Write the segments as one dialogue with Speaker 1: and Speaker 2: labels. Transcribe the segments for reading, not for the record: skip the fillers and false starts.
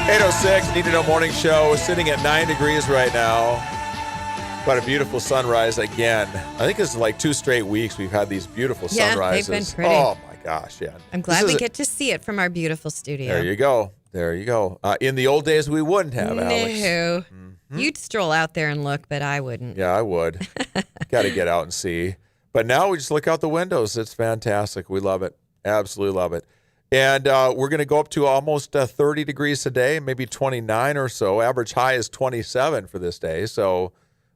Speaker 1: 8:06, Need to Know Morning Show, sitting at 9 degrees right now. Quite a beautiful sunrise again. I think it's like 2 straight weeks we've had these beautiful sunrises.
Speaker 2: They've been pretty.
Speaker 1: Oh, my gosh, yeah.
Speaker 2: I'm glad we get to see it from our beautiful studio.
Speaker 1: There you go. There you go. In the old days, we wouldn't have, Alex.
Speaker 2: No. You'd stroll out there and look, but I wouldn't.
Speaker 1: Yeah, I would. Got to get out and see. But now we just look out the windows. It's fantastic. We love it. Absolutely love it. And we're going to go up to almost 30 degrees today, maybe 29 or so. Average high is 27 for this day, so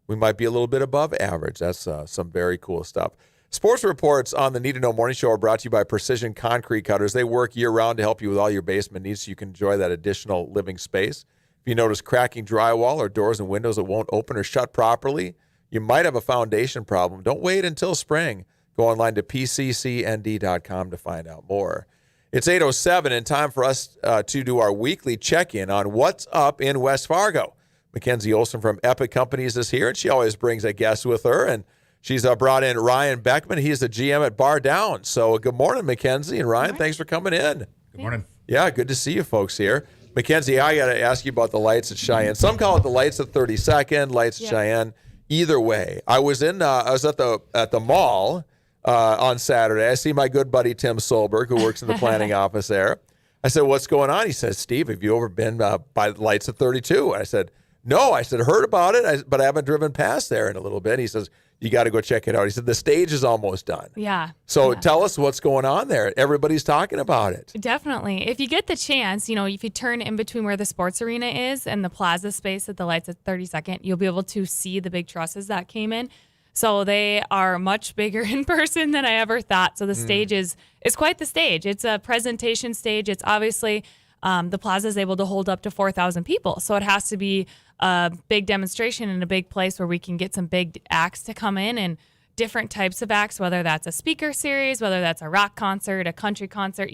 Speaker 1: we might be a little bit above average. That's some very cool stuff. Sports reports on the Need to Know Morning Show are brought to you by Precision Concrete Cutters. They work year-round to help you with all your basement needs so you can enjoy that additional living space. If you notice cracking drywall or doors and windows that won't open or shut properly, you might have a foundation problem. Don't wait until spring. Go online to pccnd.com to find out more. It's 8:07 and time for us to do our weekly check-in on what's up in West Fargo. McKenzy Olson from Epic Companies is here, and she always brings a guest with her. And she's brought in Ryan Beckman. He's the GM at Bar Down. So good morning, McKenzy. And Ryan, thanks for coming in.
Speaker 3: Good morning.
Speaker 1: Yeah, good to see you folks here. McKenzy, I got to ask you about the lights at Cheyenne. Some call it the lights at 32nd, lights at Cheyenne. Either way, I was at the mall on Saturday. I see my good buddy Tim Solberg, who works in the planning office there. I said, "What's going on?" He says, "Steve, have you ever been by the lights at 32?" I said, "No." I said, "Heard about it, but I haven't driven past there in a little bit." He says, "You got to go check it out." He said, "The stage is almost done."
Speaker 4: Yeah.
Speaker 1: So tell us what's going on there. Everybody's talking about it.
Speaker 4: Definitely. If you get the chance, if you turn in between where the sports arena is and the Plaza space at the lights at 32nd, you'll be able to see the big trusses that came in. So they are much bigger in person than I ever thought. So the stage is quite the stage. It's a presentation stage. It's obviously the Plaza is able to hold up to 4,000 people. So it has to be a big demonstration in a big place where we can get some big acts to come in and different types of acts, whether that's a speaker series, whether that's a rock concert, a country concert,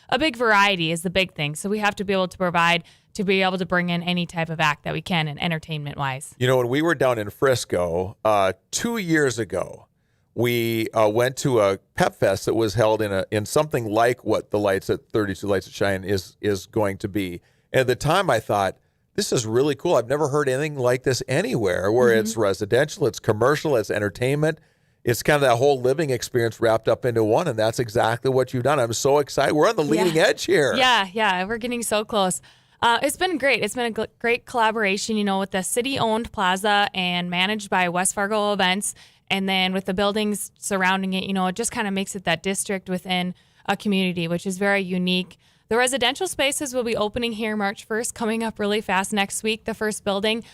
Speaker 4: a big variety is the big thing. So we have to be able to provide to be able to bring in any type of act that we can, and entertainment-wise.
Speaker 1: When we were down in Frisco 2 years ago, we went to a pep fest that was held in something like what the lights at 32 Lights at Cheyenne is going to be. And at the time, I thought, this is really cool. I've never heard anything like this anywhere, where it's residential, it's commercial, it's entertainment. It's kind of that whole living experience wrapped up into one, and that's exactly what you've done. I'm so excited. We're on the leading edge here.
Speaker 4: Yeah, we're getting so close. It's been great. It's been a great collaboration, with the city-owned Plaza and managed by West Fargo Events. And then with the buildings surrounding it, it just kind of makes it that district within a community, which is very unique. The residential spaces will be opening here March 1st, coming up really fast next week, the first building.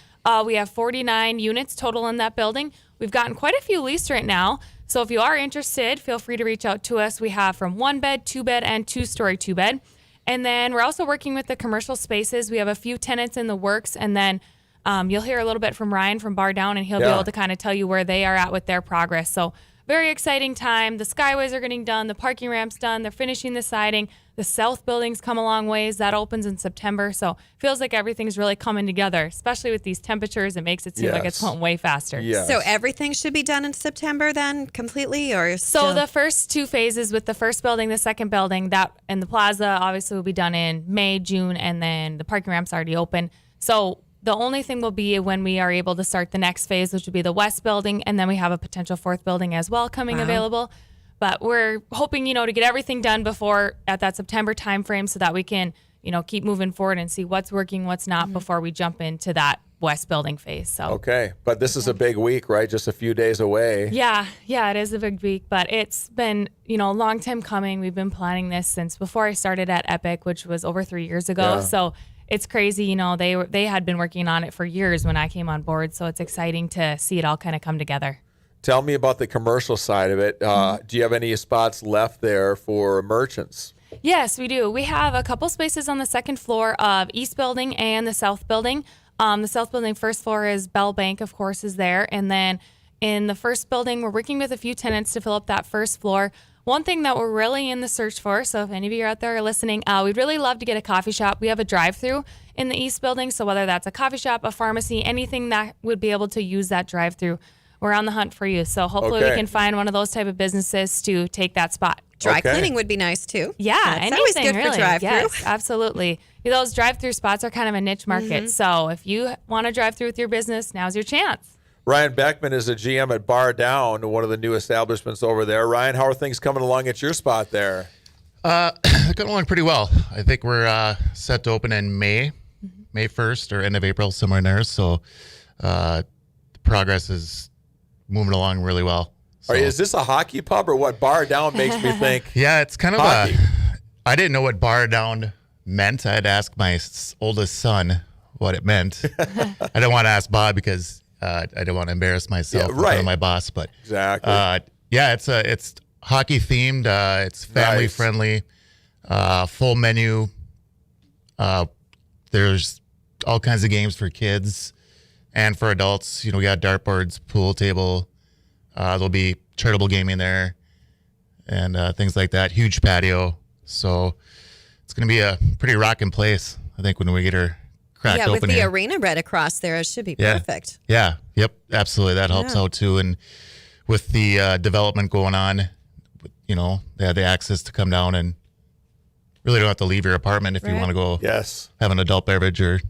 Speaker 4: We have 49 units total in that building. We've gotten quite a few leased right now. So if you are interested, feel free to reach out to us. We have from 1-bed, 2-bed, and 2-story 2-bed. And then we're also working with the commercial spaces. We have a few tenants in the works. And then you'll hear a little bit from Ryan from Bar Down, and he'll be able to kind of tell you where they are at with their progress. So very exciting time. The skyways are getting done. The parking ramp's done. They're finishing the siding. The south building's come a long ways. That opens in September. So feels like everything's really coming together, especially with these temperatures. It makes it seem like it's going way faster.
Speaker 1: Yes.
Speaker 2: So everything should be done in September then completely, or
Speaker 4: So the first 2 phases with the first building, the second building, that and the Plaza obviously will be done in May, June, and then the parking ramp's already open. So the only thing will be when we are able to start the next phase, which would be the west building, and then we have a potential 4th building as well coming available. But we're hoping, to get everything done before at that September timeframe so that we can, keep moving forward and see what's working, what's not before we jump into that west building phase. So
Speaker 1: okay, but this is a big week, right? Just a few days away.
Speaker 4: Yeah, it is a big week, but it's been, a long time coming. We've been planning this since before I started at Epic, which was over 3 years ago.
Speaker 1: Yeah.
Speaker 4: So it's crazy, they had been working on it for years when I came on board. So it's exciting to see it all kind of come together.
Speaker 1: Tell me about the commercial side of it. Do you have any spots left there for merchants?
Speaker 4: Yes, we do. We have a couple spaces on the second floor of East Building and the South Building. The South Building first floor is Bell Bank, of course, is there. And then in the first building, we're working with a few tenants to fill up that first floor. One thing that we're really in the search for, so if any of you out there are listening, we'd really love to get a coffee shop. We have a drive-through in the East Building, so whether that's a coffee shop, a pharmacy, anything that would be able to use that drive-through, we're on the hunt for you. So hopefully we can find one of those type of businesses to take that spot.
Speaker 2: Dry cleaning would be nice too.
Speaker 4: Yeah,
Speaker 2: That's always good
Speaker 4: really.
Speaker 2: for drive-through.
Speaker 4: Yes, absolutely. Those drive-through spots are kind of a niche market. So if you want to drive through with your business, now's your chance.
Speaker 1: Ryan Beckman is a GM at Bar Down, one of the new establishments over there. Ryan, how are things coming along at your spot there?
Speaker 3: Going along pretty well. I think we're set to open in May 1st or end of April, somewhere in there. So the progress is moving along really well. So,
Speaker 1: Is this a hockey pub or what? Bar Down makes me think.
Speaker 3: yeah, it's kind of
Speaker 1: hockey.
Speaker 3: I didn't know what Bar Down meant. I had to ask my oldest son what it meant. I didn't want to ask Bob because I didn't want to embarrass myself in front of my boss. But
Speaker 1: exactly.
Speaker 3: yeah, it's hockey themed. It's family friendly. Full menu. There's all kinds of games for kids and for adults. We got dartboards, pool table. There'll be charitable gaming there and things like that. Huge patio. So it's going to be a pretty rocking place, I think, when we get her cracked open.
Speaker 2: Yeah, with the
Speaker 3: here.
Speaker 2: arena right across there, it should be perfect.
Speaker 3: Yeah. Yep. Absolutely. That helps out too. And with the development going on, they have the access to come down and really don't have to leave your apartment if you want to go have an adult beverage or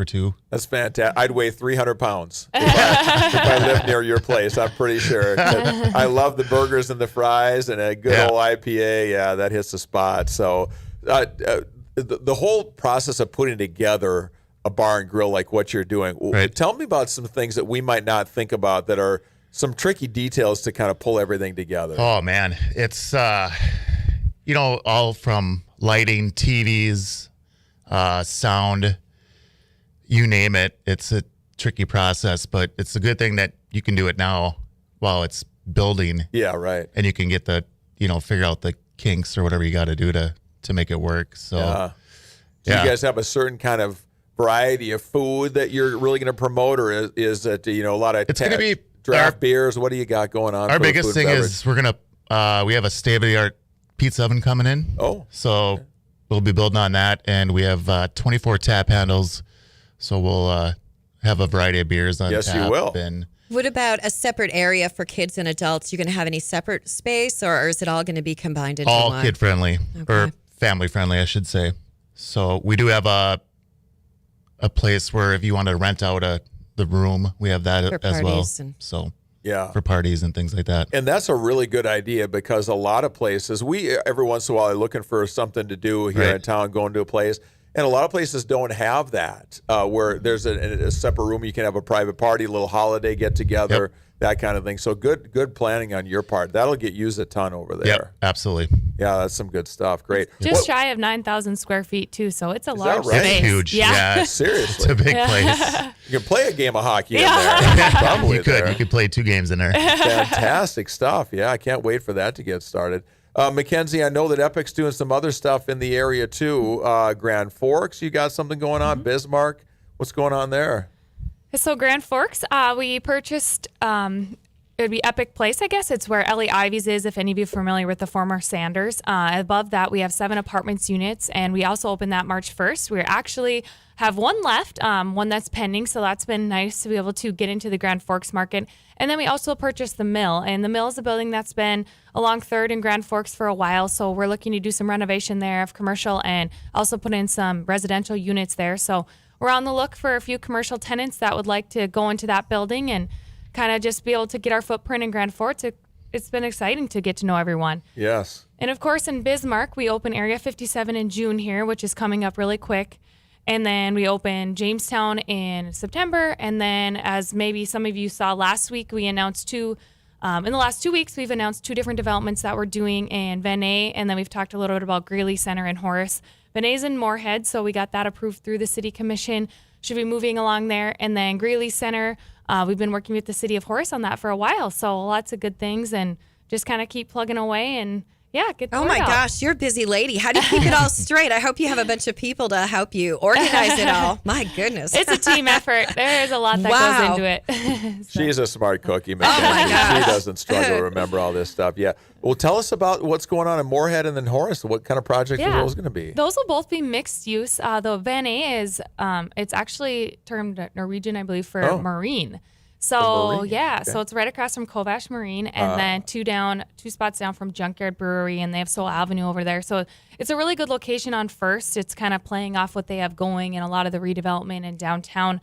Speaker 3: two.
Speaker 1: That's fantastic. I'd weigh 300 pounds if I lived near your place, I'm pretty sure. I love the burgers and the fries and a good old IPA. Yeah, that hits the spot. So the whole process of putting together a bar and grill like what you're doing, tell me about some things that we might not think about that are some tricky details to kind of pull everything together.
Speaker 3: Oh, man. It's, all from lighting, TVs, sound, you name it. It's a tricky process, but it's a good thing that you can do it now while it's building.
Speaker 1: Yeah, right.
Speaker 3: And you can get figure out the kinks or whatever you got to do to make it work. So,
Speaker 1: Do you guys have a certain kind of variety of food that you're really going to promote, or is it, a lot of
Speaker 3: it's going to be
Speaker 1: draft beers? What do you got going on?
Speaker 3: Our biggest thing is we have a state-of-the-art pizza oven coming in.
Speaker 1: Oh.
Speaker 3: So we'll be building on that, and we have 24 tap handles. So we'll have a variety of beers on tap.
Speaker 1: Yes, you will.
Speaker 3: And
Speaker 2: what about a separate area for kids and adults? You going to have any separate space, or is it all going to be combined into one?
Speaker 3: all kid-friendly, or family-friendly, I should say. So we do have a place where if you want to rent out the room, we have that
Speaker 2: for
Speaker 3: as well.
Speaker 2: So
Speaker 3: for parties and things like that.
Speaker 1: And that's a really good idea, because a lot of places, we every once in a while are looking for something to do here in town, going to a place. And a lot of places don't have that, where there's a separate room. You can have a private party, a little holiday get together, that kind of thing. So good planning on your part. That'll get used a ton over there.
Speaker 3: Yep, absolutely.
Speaker 1: Yeah, that's some good stuff. Great.
Speaker 4: Just shy of 9,000 square feet too, so it's a large
Speaker 1: right?
Speaker 4: space.
Speaker 3: It's huge.
Speaker 4: Yeah.
Speaker 1: Seriously.
Speaker 3: It's a big place.
Speaker 1: You can play a game of hockey in there. Probably
Speaker 3: You could.
Speaker 1: there.
Speaker 3: You could play 2 games in there.
Speaker 1: Fantastic stuff. Yeah, I can't wait for that to get started. McKenzy, I know that Epic's doing some other stuff in the area too. Grand Forks, you got something going on. Bismarck, what's going on there?
Speaker 4: So Grand Forks, we purchased, it would be Epic Place, I guess. It's where Ellie Ivy's is, if any of you are familiar with the former Sanders. Above that, we have 7 apartments units, and we also opened that March 1st. We actually have one left, one that's pending, so that's been nice to be able to get into the Grand Forks market. And then we also purchased the Mill, and the Mill is a building that's been along 3rd and Grand Forks for a while, so we're looking to do some renovation there of commercial and also put in some residential units there. So we're on the look for a few commercial tenants that would like to go into that building and kind of just be able to get our footprint in Grand Forks. It's been exciting to get to know everyone.
Speaker 1: Yes.
Speaker 4: And of course, in Bismarck, we open Area 57 in June here, which is coming up really quick. And then we open Jamestown in September. And then, as maybe some of you saw last week, we announced in the last 2 weeks, we've announced 2 different developments that we're doing in Van A. And then we've talked a little bit about Greeley Center and Horace. Van A's in Moorhead, so we got that approved through the City Commission. Should be moving along there. And then Greeley Center, we've been working with the City of Horace on that for a while. So lots of good things, and just kind of keep plugging away and get the
Speaker 2: Oh
Speaker 4: word
Speaker 2: my
Speaker 4: out.
Speaker 2: gosh, you're a busy lady. How do you keep it all straight? I hope you have a bunch of people to help you organize it all. My goodness.
Speaker 4: It's a team effort. There is a lot that goes into it.
Speaker 1: She's a smart cookie, McKenzy.
Speaker 2: Oh my gosh.
Speaker 1: She doesn't struggle to remember all this stuff. Yeah. Well, tell us about what's going on in Moorhead and then Horace. What kind of projects are those going to be?
Speaker 4: Those will both be mixed use. The Van A is, it's actually termed Norwegian, I believe, for marine. So
Speaker 1: Marine,
Speaker 4: yeah,
Speaker 1: okay.
Speaker 4: so it's right across from Kovash Marine, and then two spots down from Junkyard Brewery, and they have Soul Avenue over there. So it's a really good location on First. It's kind of playing off what they have going and a lot of the redevelopment in downtown.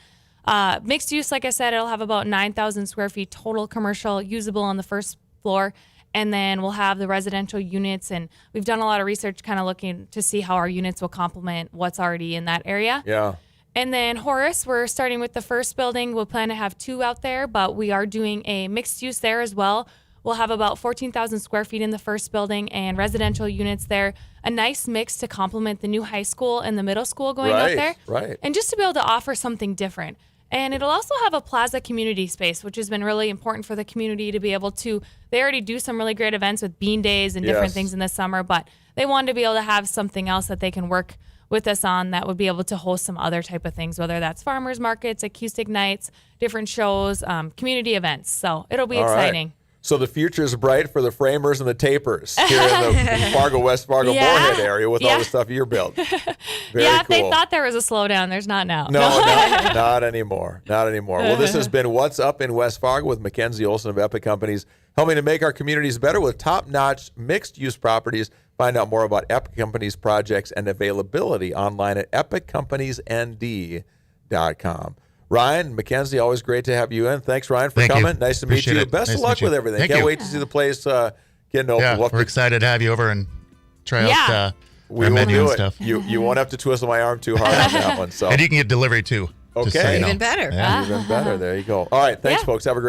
Speaker 4: Mixed use, like I said, it'll have about 9,000 square feet total commercial usable on the first floor. And then we'll have the residential units. And we've done a lot of research kind of looking to see how our units will complement what's already in that area.
Speaker 1: Yeah.
Speaker 4: And then Horace, we're starting with the first building. We'll plan to have 2 out there, but we are doing a mixed use there as well. We'll have about 14,000 square feet in the first building and residential units there. A nice mix to complement the new high school and the middle school going out there.
Speaker 1: Right.
Speaker 4: And just to be able to offer something different. And it'll also have a Plaza community space, which has been really important for the community to be able to, they already do some really great events with bean days and different
Speaker 1: Yes.
Speaker 4: things in the summer, but they wanted to be able to have something else that they can work with us on that would be able to host some other type of things, whether that's farmers markets, acoustic nights, different shows, community events. So it'll be
Speaker 1: All right.
Speaker 4: exciting.
Speaker 1: So the future is bright for the framers and the tapers here in the Fargo, West Fargo,
Speaker 4: Yeah.
Speaker 1: Moorhead area with all
Speaker 4: Yeah.
Speaker 1: the stuff you built. Very
Speaker 4: Yeah, if
Speaker 1: cool.
Speaker 4: they thought there was a slowdown, there's not now.
Speaker 1: No, not anymore. Not anymore. Well, this has been What's Up in West Fargo with McKenzy Olson of Epic Companies, helping to make our communities better with top-notch mixed-use properties. Find out more about Epic Companies projects and availability online at epiccompaniesnd.com. Ryan, McKenzie, always great to have you in. Thanks, Ryan, for
Speaker 3: Thank you.
Speaker 1: coming. Nice to meet
Speaker 3: Appreciate
Speaker 1: you.
Speaker 3: it.
Speaker 1: Best
Speaker 3: Nice
Speaker 1: of
Speaker 3: to
Speaker 1: luck
Speaker 3: meet you.
Speaker 1: with everything.
Speaker 3: Thank
Speaker 1: Can't
Speaker 3: you.
Speaker 1: wait to see the place getting open.
Speaker 3: Yeah,
Speaker 1: We'll have
Speaker 3: we're
Speaker 1: to-
Speaker 3: excited to have you over and try
Speaker 4: Yeah.
Speaker 3: out
Speaker 1: we
Speaker 3: our
Speaker 1: will
Speaker 3: menu
Speaker 1: do
Speaker 3: and
Speaker 1: it.
Speaker 3: stuff.
Speaker 1: You won't have to twistle my arm too hard on that one. So
Speaker 3: And you can get delivery too. just so
Speaker 1: Okay.
Speaker 3: you know.
Speaker 2: Even better.
Speaker 3: Yeah.
Speaker 1: even better. There you go. All right. Thanks,
Speaker 4: Yeah.
Speaker 1: folks. Have a great